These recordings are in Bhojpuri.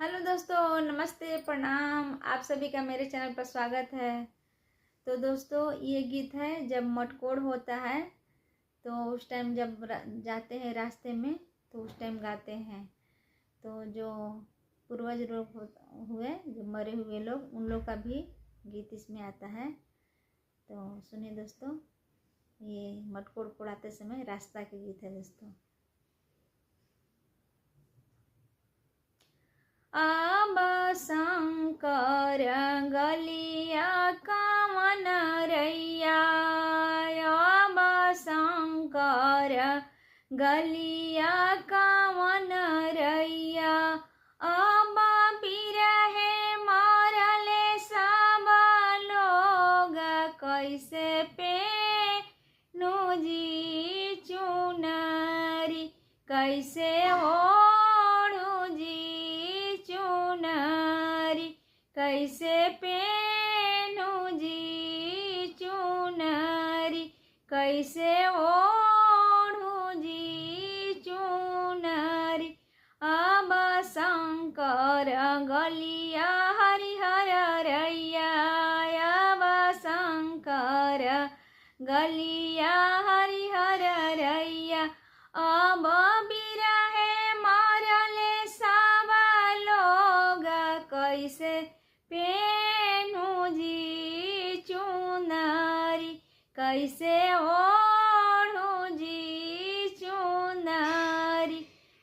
हेलो दोस्तों, नमस्ते, प्रणाम। आप सभी का मेरे चैनल पर स्वागत है। तो दोस्तों, ये गीत है जब मटकोड़ होता है तो उस टाइम जब जाते हैं रास्ते में तो उस टाइम गाते हैं। तो जो पूर्वज लोग हुए, जो मरे हुए लोग, उन लोग का भी गीत इसमें आता है। तो सुनिए दोस्तों, ये मटकोड़ कोड़ाते समय रास्ता के गीत है दोस्तों। आब शंकर गलिया कामन रैया, आब शंकर गलिया कामन रैया, अब बिरहे मरले सब लोग, कैसे पेनु जी चुनरी, कैसे ओढ़ू जी चुनरी, कैसे पेनु जी चुनरी, कैसे ओढ़ू जी चुनरी। अब शंकर गलिया हरिहर रैया, अब शंकर गलिया हरिहर रैया, अब बिरहे मरले सब लोग, कैसे पेनु जी चुनरी, कैसे ओढ़ू जी चुनरी,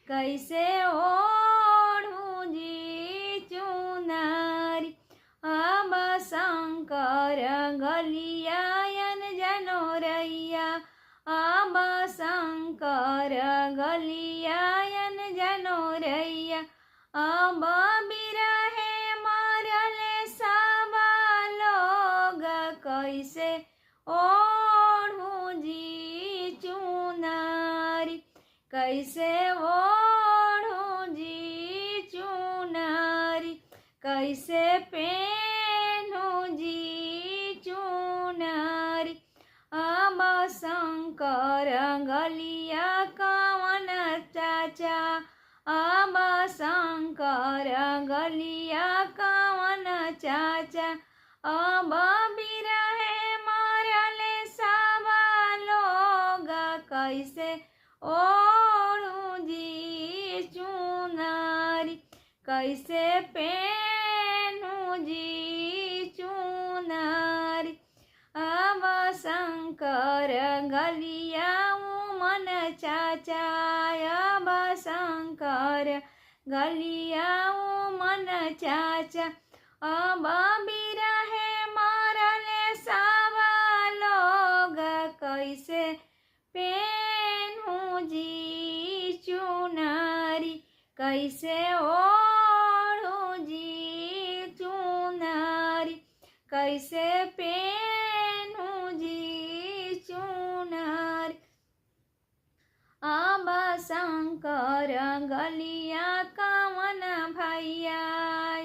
कैसे ओढ़ू जी चुनरी। अब शंकर गलिया जनो रैया, अब शंकर गलिया जनो रैया, अब बिरहे मरले सब लोग, कैसे ओढ़ू जी चुनरी, कैसे ओढ़ू जी चुनरी, कैसे पेनु जी चुनरी। अब शंकर गलिया कामन चाचा, अब शंकर गलिया कामन चाचा, अब बिरहे मरले सब लोग, कैसे ओढ़ू जी चुनरी, कैसे पेनु जी चुनरी। अब शंकर गलिया मन चाचा, अब शंकर गलिया मन चाचा, अब बिरहे मरले सब लोग, कैसे पेनु जी चुनरी, कैसे ओढ़ू जी चुनरी, कैसे पेनु जी चुनरी। अब शंकर गलिया कामन भैया,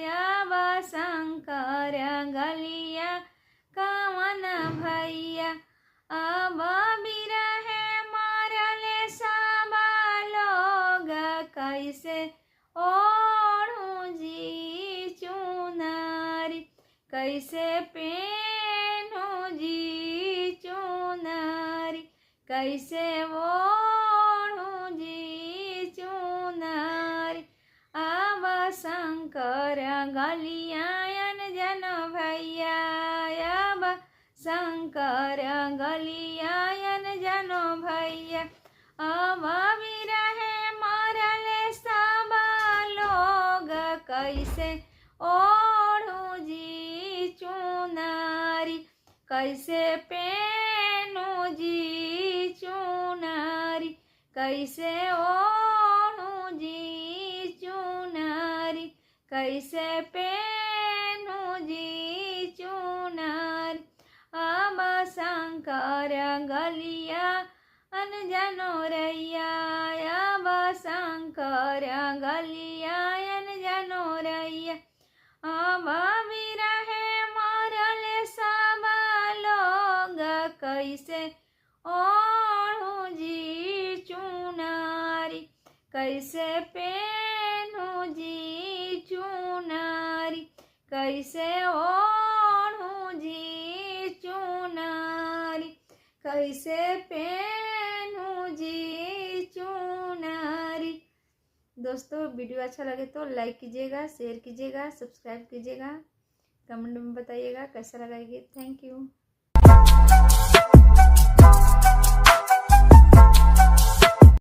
अब शंकर गलिया कामन भैया, अब बिरहे मरले सब लोग, कैसे ओढ़ू जी चुनरी, कैसे पेनु जी चुनरी, कैसे ओढ़ू जी चुनरी। अब शंकर गलिया जन भैया, अब शंकर गलिया जन भैया, अब बिरहे मरले सब लोग, कैसे ओढ़ू जी चुनरी, कैसे पेनु जी चुनरी, कैसे ओढ़ू जी चुनरी, कैसे पेनु जी चुनरी। अब शंकर गलिया जनो रैया, अब शंकर गलिया जनो रैया, अब बिरहे मरले सब लोग, कैसे ओढ़ू जी चुनरी, कैसे पेनु जी चुनरी। कैसे ओढ़ूं जी चुनरी, कैसे पहनूं जी चुनरी। दोस्तों वीडियो अच्छा लगे तो लाइक कीजिएगा, शेयर कीजिएगा, सब्सक्राइब कीजिएगा, कमेंट में बताइएगा कैसा लगा ये गीत। Thank you.